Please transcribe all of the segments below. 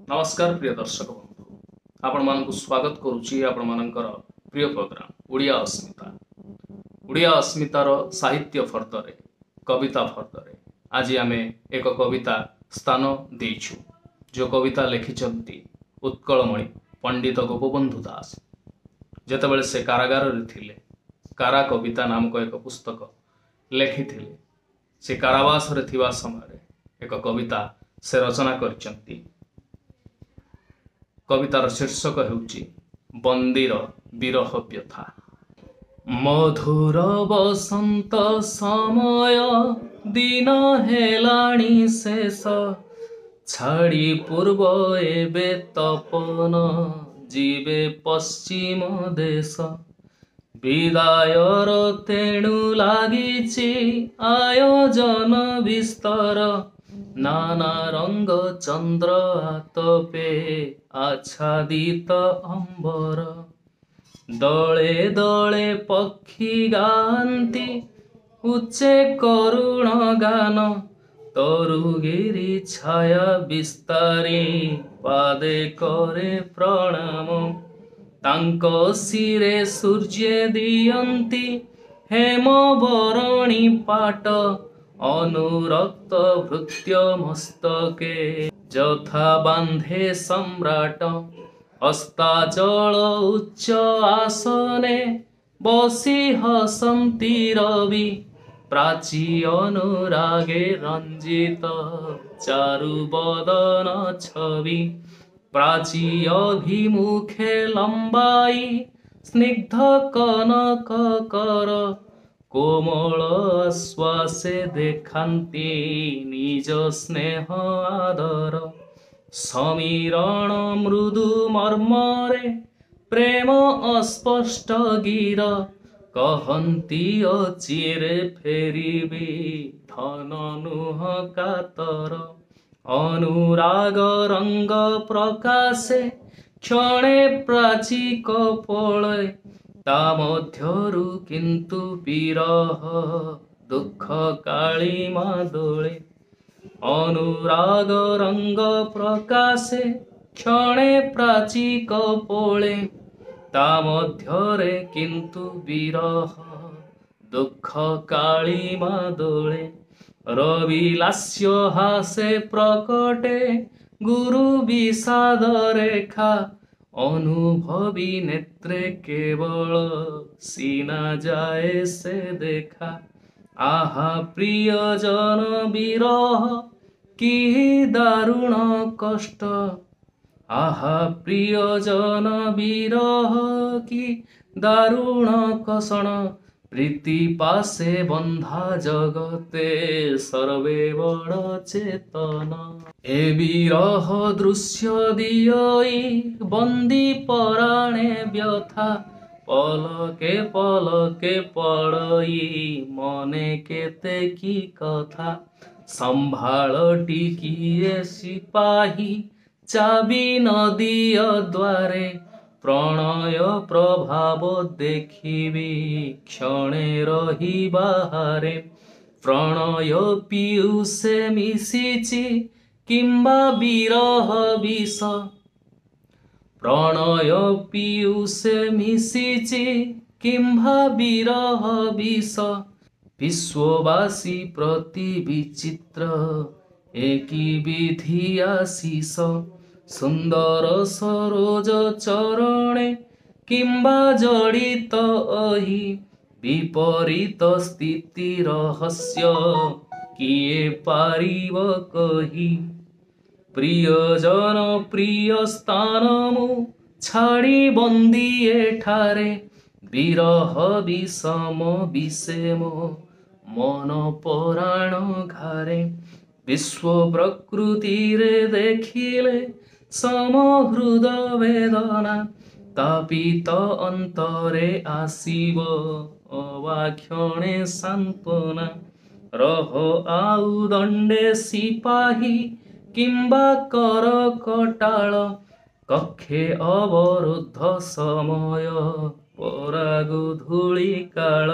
नमस्कार प्रिय दर्शक बंधु आपण मानक स्वागत करुच्ची आपण मानकर प्रिय प्रोग्राम उड़िया अस्मिता। उड़िया अस्मितार साहित्य फर्दरे कविता फर्दरे आज आमे एक कविता स्थान देइछु जो कविता लिखिछंती उत्कलमणि पंडित गोपबंधु दास। जेतेबेले से कारागार रे थिले कारा कविता नामक एक पुस्तक लिखिथिले। से कारावास रे थिबा समय एक कविता से रचना करचंती। कवितार शीर्षक हेउची बंदीर विरह व्यथा। मधुर बसंत समय दिन हेलाणी शेष छाड़ी पूर्व एबे तपन जीवे पश्चिम देश विदायर तेणु लागिची आयोजन विस्तार नाना रंग चंद्र आतपे आच्छादित अंबर दले दले पक्षी गांती उच्चे करुण गान तरुगिरी छाया विस्तारी पादे करे प्रणाम तांको सिरे सूर्य दियंती हेम बरणी पाट अनुरक्त भृत्य मस्तके यथा बांधे सम्राट अस्ताचल उच्च आसने बसी हसंती रवि प्राची अनुरागे रंजित चारु बदन छवि प्राची अभिमुखे लंबाई स्निग्ध कनक कर कोमल आश्वासे देखांती निज स्नेह आदर समीरण मृदु मर्मरे प्रेम अस्पष्ट गिर कहंती अचिरे फेरिबी धन नुह कातर अनुराग रंग प्रकाशे क्षणे प्राची कपळे ता मध्यरु किंतु विरह दुख कालीमा दोळे अनुराग रंग प्रकाशे क्षणे प्राची कपोळे ता मध्यरे किंतु विरह दुख कालीमा दोळे रविलास्य हासे प्रकटे गुरु विषाद रेखा अनुभवी नेत्रे केवल सीना जाए से देखा आहा प्रियजन विरह कि दारुण कष्ट आहा प्रियजन विरह कि दारुण कषण प्रीति पासे बंधा जगते सर्वे बड़ चेतन ए विरह दृश्य दियई बंदी पराणे व्यथा पलके पलके पड़ई मने केते की कथा संभाल टिकिए सिपाही चाबी नदी द्वारे प्रणय प्रभाव देखिबी क्षणे रही बाहारे प्रणय पीयूषे मिशिची किंबा विरह विष प्रणय पीयूषे मिशिची किंबा विरह विष विश्ववासी प्रति विचित्र एकी विधि आशीष सुंदर सरोज चरणे किंबा जड़ित अहि विपरीत स्थिति रहस्य किए पारिव कही प्रियजन प्रिय स्थान मु छाड़ी बंदी एठारे विरह विषम विषेम मन पराण घारे विश्व प्रकृति रे देखिले समहृद वेदना तापित अंतरे आसीव अवाक्षणे सांत्वना रह आउ दंडे सिपाही किंबा कर कटाल कक्षे अवरुद्ध समय परागु धूली काल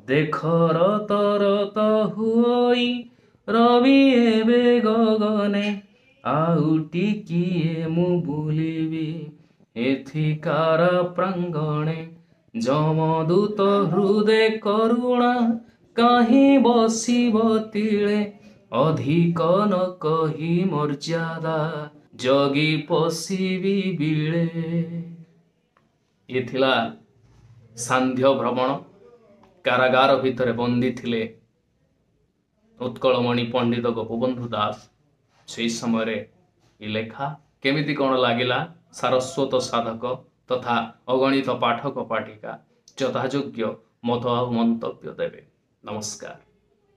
देख रत रत हुई रवि एबे गगने ଆଉ ଟିକିଏ ମୁଁ ବୁଲିବି ଏଥିକାର ପ୍ରାଙ୍ଗଣେ, ଯମଦୂତ ହୃଦେ କରୁଣା କାହିଁ ବସିବ ତିଳେ, ଅଧିକ ନ କହି ମର୍ଯ୍ୟାଦା ଜଗି ପଶିବି ବିଳେ। ଇଏ ଥିଲା ସାନ୍ଧ୍ୟ ଭ୍ରମଣ। କାରାଗାର ଭିତରେ ବନ୍ଦୀ ଥିଲେ ଉତ୍କଳମଣି ପଣ୍ଡିତ ଗୋପବନ୍ଧୁ ଦାସ। ସେହି ସମୟରେ ଏ ଲେଖା କେମିତି କ'ଣ ଲାଗିଲା ସାରସ୍ୱତ ସାଧକ ତଥା ଅଗଣିତ ପାଠକ ପାଠିକା ଯଥାଯୋଗ୍ୟ ମତ ଆଉ ମନ୍ତବ୍ୟ ଦେବେ। ନମସ୍କାର।